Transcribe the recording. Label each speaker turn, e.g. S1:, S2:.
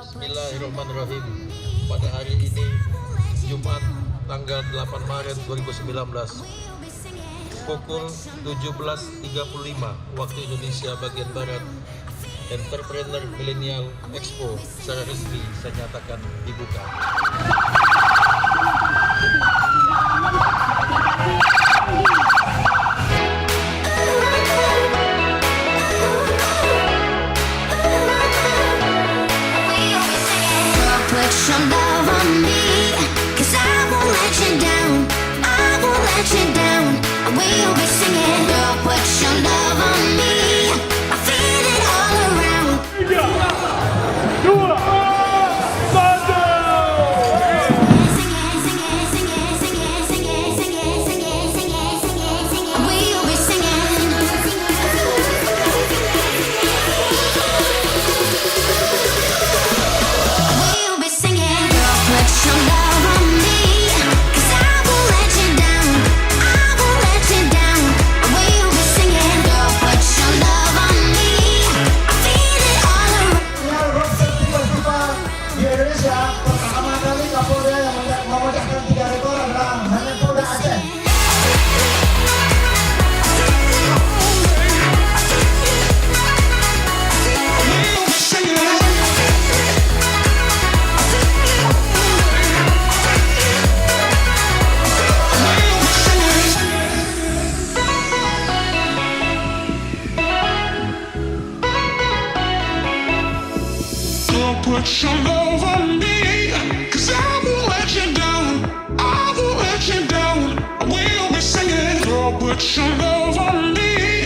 S1: Bismillahirrahmanirrahim. Pada hari ini Jumat tanggal 8 Maret 2019 pukul 17.35 waktu Indonesia bagian Barat, Entrepreneur Millennial Expo secara resmi saya nyatakan dibuka.
S2: Pertama kali Polda yang memecahkan 3 rekor adalah hanya Polda Aceh.
S3: Put your love on me, 'cause I won't let you down. I won't let you down. We'll be singing. Girl, put your love on me.